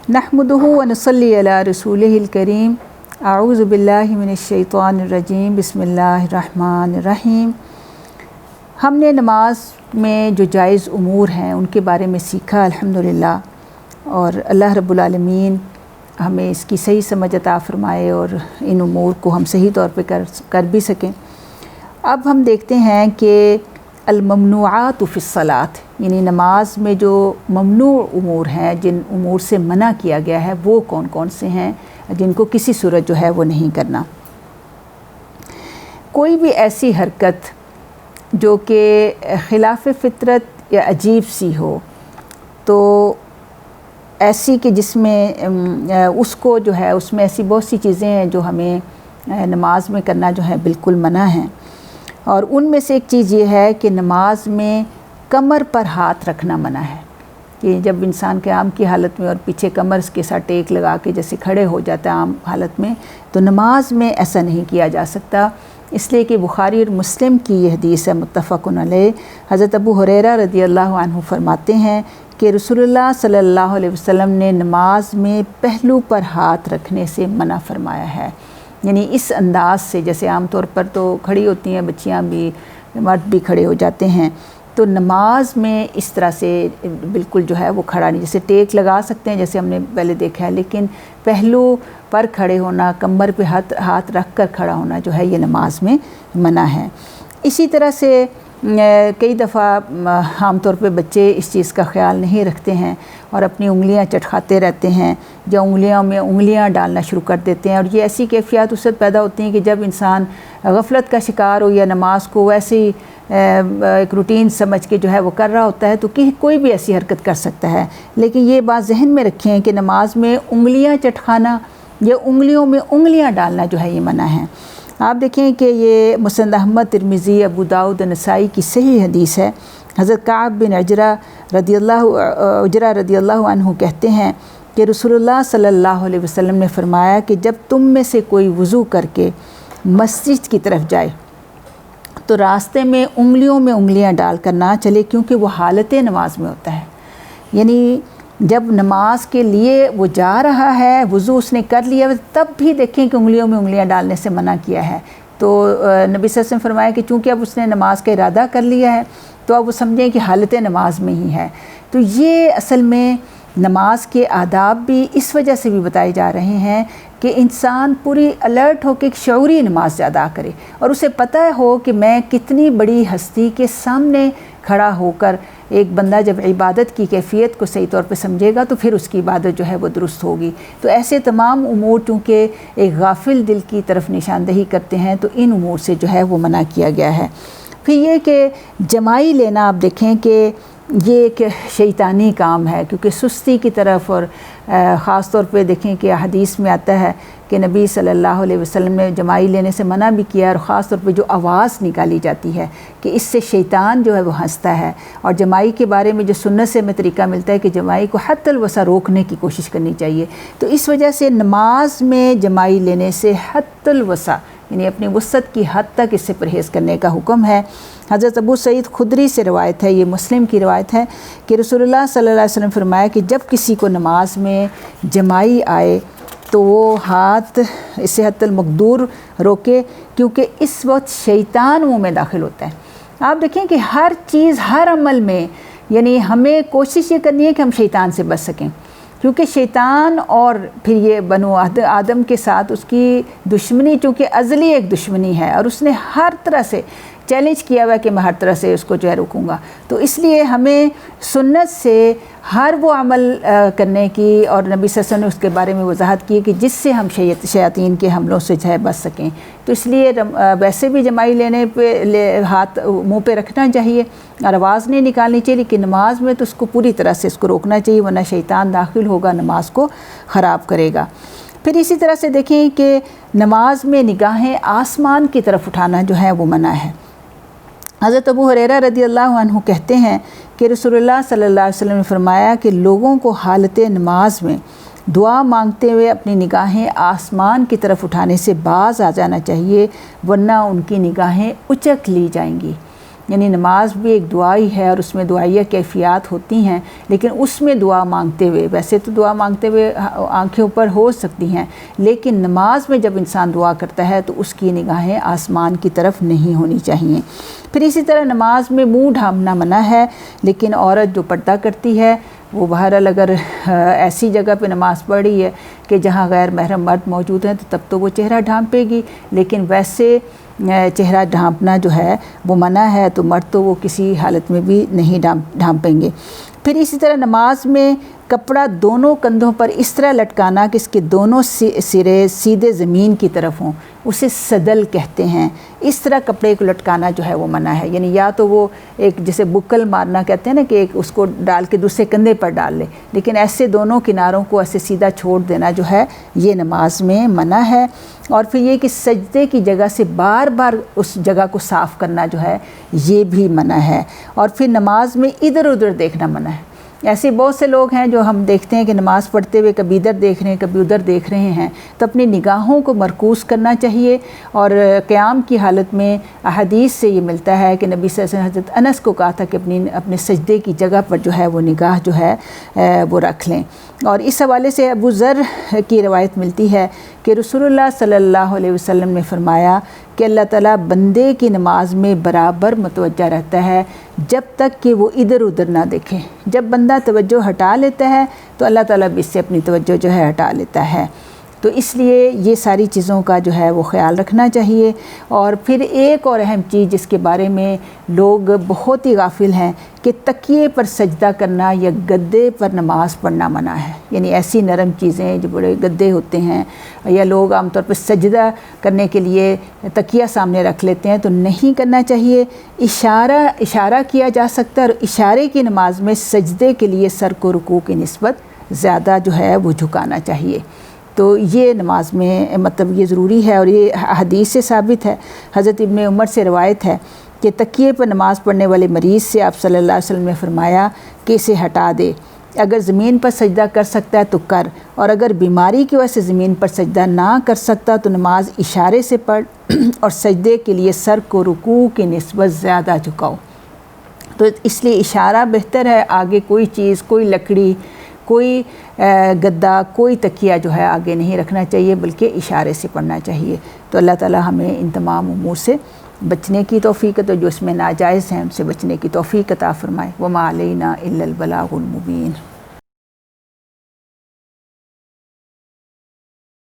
नहमदुहु व नसल्ली अला रसूलिहिल करीम। आऊज़ु बिल्लाहि मिनश्शैतानिर रजीम। बिस्मिल्लाहिर्रहमानिर्रहीम। हमने नमाज में जो जायज़ उमूर हैं उनके बारे में सीखा अल्हम्दुलिल्लाह, और अल्लाह रब्बुल आलमीन हमें इसकी सही समझ अता फ़रमाए और इन उमूर को हम सही तौर पे कर भी सकें। अब हम देखते हैं कि अल-ममनुआत फ़िस्सलात, यानी नमाज में जो ममनू उमूर हैं, जिन उमूर से मना किया गया है, वो कौन कौन से हैं जिनको किसी सूरत जो है वो नहीं करना। कोई भी ऐसी हरकत जो कि ख़िलाफ़ फ़ितरत या अजीब सी हो, तो ऐसी कि जिसमें उसको जो है उसमें ऐसी बहुत सी चीज़ें हैं जो हमें नमाज में करना जो है बिल्कुल मना है। और उनमें से एक चीज़ ये है कि नमाज में कमर पर हाथ रखना मना है, कि जब इंसान क़याम की हालत में और पीछे कमर के साथ टेक लगा के जैसे खड़े हो जाता है आम हालत में, तो नमाज में ऐसा नहीं किया जा सकता। इसलिए कि बुखारी और मुस्लिम की ये हदीस है मुत्तफ़क़ुन अलैह। हज़रत अबू हुरैरा रदियल्लाहु अन्हु फरमाते हैं कि रसूलुल्लाह सल्लल्लाहु अलैहि वसल्लम ने नमाज में पहलू पर हाथ रखने से मना फरमाया है। यानी इस अंदाज़ से, जैसे आम तौर पर तो खड़ी होती हैं बच्चियां भी, मर्द भी खड़े हो जाते हैं, तो नमाज में इस तरह से बिल्कुल जो है वो खड़ा नहीं, जैसे टेक लगा सकते हैं जैसे हमने पहले देखा है, लेकिन पहलू पर खड़े होना, कमर पे हाथ रख कर खड़ा होना जो है ये नमाज में मना है। इसी तरह से कई दफ़ा आम तौर पे बच्चे इस चीज़ का ख्याल नहीं रखते हैं और अपनी उंगलियां चटखाते रहते हैं, या उंगलियों में उंगलियां डालना शुरू कर देते हैं, और ये ऐसी कैफियत उससे पैदा होती हैं कि जब इंसान गफलत का शिकार हो या नमाज को वैसे ही एक रूटीन समझ के जो है वो कर रहा होता है, तो कि कोई भी ऐसी हरकत कर सकता है। लेकिन ये बात जहन में रखें कि नमाज में उंगलियां चटखाना या उंगलियों में उंगलियां डालना जो है ये मना है। आप देखें कि ये मुस्नद अहमद, तिरमिज़ी, अबू दाऊद, नसाई की सही हदीस है। हज़रत काब बिन उजरा रदियल्लाहु अन्हु कहते हैं कि रसूलुल्लाह सल्लल्लाहु अलैहि वसल्लम ने फ़रमाया कि जब तुम में से कोई वज़ू करके मस्जिद की तरफ जाए तो रास्ते में उंगलियां डाल कर ना चले, क्योंकि वो हालत नमाज में होता है। यानी जब नमाज के लिए वो जा रहा है, वज़ू उसने कर लिया, तब भी देखें कि उंगलियों में उंगलियां डालने से मना किया है। तो नबी सल्लल्लाहु अलैहि वसल्लम ने फरमाया कि चूँकि अब उसने नमाज का इरादा कर लिया है, तो अब वो समझें कि हालत नमाज में ही है। तो ये असल में नमाज के आदाब भी इस वजह से भी बताए जा रहे हैं कि इंसान पूरी अलर्ट हो के शऊरी नमाज अदा करे, और उसे पता हो कि मैं कितनी बड़ी हस्ती के सामने खड़ा होकर, एक बंदा जब इबादत की कैफियत को सही तौर पे समझेगा तो फिर उसकी इबादत जो है वो दुरुस्त होगी। तो ऐसे तमाम उमूर चूँकि एक गाफिल दिल की तरफ निशानदही करते हैं, तो इन उमूर से जो है वो मना किया गया है। फिर ये कि जमाई लेना, आप देखें कि ये एक शैतानी काम है, क्योंकि सुस्ती की तरफ, और ख़ास तौर पे देखें कि हदीस में आता है कि नबी सल्लल्लाहु अलैहि वसल्लम ने जमाई लेने से मना भी किया, और ख़ास तौर पे जो आवाज़ निकाली जाती है कि इससे शैतान जो है वो हंसता है। और जमाई के बारे में जो सुन्नत से हमें तरीका मिलता है कि जमाई को हत्तल वसा रोकने की कोशिश करनी चाहिए। तो इस वजह से नमाज में जमाई लेने से हत्तल वसा, यानी अपनी वसत की हद तक इससे परहेज़ करने का हुक्म है। हज़रत अबू सईद खुदरी से रवायत है, ये मुस्लिम की रवायत है कि रसूलुल्लाह सल्लल्लाहु अलैहि वसल्लम फरमाया कि जब किसी को नमाज में जमाई आए तो वो हाथ इससे हत्तल मकदूर रोके, क्योंकि इस वक्त शैतान मुँह में दाखिल होता है। आप देखें कि हर चीज़, हर अमल में, यानी हमें कोशिश ये करनी है कि हम शैतान से बच सकें, क्योंकि शैतान और फिर ये बनो आदम के साथ उसकी दुश्मनी, चूँकि अज़ली एक दुश्मनी है, और उसने हर तरह से चैलेंज किया हुआ है कि मैं हर तरह से उसको जो है रोकूँगा। तो इसलिए हमें सुन्नत से हर वो अमल करने की, और नबी सल्लल्लाहु अलैहि वसल्लम ने उसके बारे में वजाहत की कि जिससे हम शयातीन के हमलों से जो है बच सकें। तो इसलिए वैसे भी जमाई लेने पे हाथ मुँह पे रखना चाहिए और आवाज़ नहीं निकालनी चाहिए, लेकिन नमाज में तो उसको पूरी तरह से इसको रोकना चाहिए, वरना शैतान दाखिल होगा, नमाज को ख़राब करेगा। फिर इसी तरह से देखें कि नमाज में निगाहें आसमान की तरफ उठाना जो है वो मना है। हज़रत अबू हुरैरा रदियल्लाहु अन्हु कहते हैं कि रसूलुल्लाह सल्लल्लाहु अलैहि वसल्लम ने फरमाया कि लोगों को हालत नमाज में दुआ मांगते हुए अपनी निगाहें आसमान की तरफ उठाने से बाज आ जाना चाहिए, वरना उनकी निगाहें उचक ली जाएंगी। یعنی نماز بھی ایک دعا ہی ہے اور اس میں دعائیہ کیفیات ہوتی ہیں، لیکن اس میں دعا مانگتے ہوئے، ویسے تو دعا مانگتے ہوئے آنکھیں اوپر ہو سکتی ہیں، لیکن نماز میں جب انسان دعا کرتا ہے تو اس کی نگاہیں آسمان کی طرف نہیں ہونی چاہیے۔ پھر اسی طرح نماز میں منہ ڈھانپنا منع ہے، لیکن عورت جو پردہ کرتی ہے وہ بہرحال اگر ایسی جگہ پہ نماز پڑھ رہی ہے کہ جہاں غیر محرم مرد موجود ہیں تو تب تو وہ چہرہ ڈھانپے گی، لیکن ویسے چہرہ ڈھانپنا جو ہے وہ منع ہے، تو مرد تو وہ کسی حالت میں بھی نہیں ڈھانپیں گے۔ پھر اسی طرح نماز میں کپڑا دونوں کندھوں پر اس طرح لٹکانا کہ اس کے دونوں سرے سیدھے زمین کی طرف ہوں، اسے صدل کہتے ہیں۔ اس طرح کپڑے کو لٹکانا جو ہے وہ منع ہے، یعنی یا تو وہ ایک جیسے بکل مارنا کہتے ہیں نا کہ ایک اس کو ڈال کے دوسرے کندھے پر ڈال لے، لیکن ایسے دونوں کناروں کو ایسے سیدھا چھوڑ دینا جو ہے یہ نماز میں منع ہے۔ اور پھر یہ کہ سجدے کی جگہ سے بار بار اس جگہ کو صاف کرنا جو ہے یہ بھی منع ہے۔ اور پھر نماز میں ادھر ادھر دیکھنا منع ہے۔ ایسے بہت سے لوگ ہیں جو ہم دیکھتے ہیں کہ نماز پڑھتے ہوئے کبھی ادھر دیکھ رہے ہیں کبھی ادھر دیکھ رہے ہیں، تو اپنی نگاہوں کو مرکوز کرنا چاہیے۔ اور قیام کی حالت میں احادیث سے یہ ملتا ہے کہ نبی صلی اللہ علیہ وسلم حضرت انس کو کہا تھا کہ اپنے سجدے کی جگہ پر جو ہے وہ نگاہ جو ہے وہ رکھ لیں۔ اور اس حوالے سے ابو ذر کی روایت ملتی ہے کہ رسول اللہ صلی اللہ علیہ وسلم نے فرمایا کہ اللہ تعالیٰ بندے کی نماز میں برابر متوجہ رہتا ہے جب تک کہ وہ ادھر ادھر نہ دیکھے۔ جب بندہ توجہ ہٹا لیتا ہے تو اللہ تعالیٰ بھی اس سے اپنی توجہ جو ہے ہٹا لیتا ہے۔ تو اس لیے یہ ساری چیزوں کا جو ہے وہ خیال رکھنا چاہیے۔ اور پھر ایک اور اہم چیز جس کے بارے میں لوگ بہت ہی غافل ہیں کہ تکیے پر سجدہ کرنا یا گدے پر نماز پڑھنا منع ہے، یعنی ایسی نرم چیزیں جو بڑے گدے ہوتے ہیں یا لوگ عام طور پر سجدہ کرنے کے لیے تکیہ سامنے رکھ لیتے ہیں تو نہیں کرنا چاہیے۔ اشارہ کیا جا سکتا ہے، اور اشارے کی نماز میں سجدے کے لیے سر کو رکوع کی نسبت زیادہ جو ہے وہ جھکانا چاہیے۔ تو یہ نماز میں مطلب یہ ضروری ہے، اور یہ حدیث سے ثابت ہے۔ حضرت ابن عمر سے روایت ہے کہ تکیے پر نماز پڑھنے والے مریض سے آپ صلی اللہ علیہ وسلم نے فرمایا کہ اسے ہٹا دے، اگر زمین پر سجدہ کر سکتا ہے تو کر، اور اگر بیماری کی وجہ سے زمین پر سجدہ نہ کر سکتا تو نماز اشارے سے پڑھ اور سجدے کے لیے سر کو رکوع کی نسبت زیادہ جھکاؤ۔ تو اس لیے اشارہ بہتر ہے، آگے کوئی چیز، کوئی لکڑی، کوئی گدا، کوئی تکیہ جو ہے آگے نہیں رکھنا چاہیے، بلکہ اشارے سے پڑھنا چاہیے۔ تو اللہ تعالی ہمیں ان تمام امور سے بچنے کی توفیق عطا، جو اس میں ناجائز ہیں ان سے بچنے کی توفیق عطا فرمائے۔ وما علینا الا البلاغ المبین۔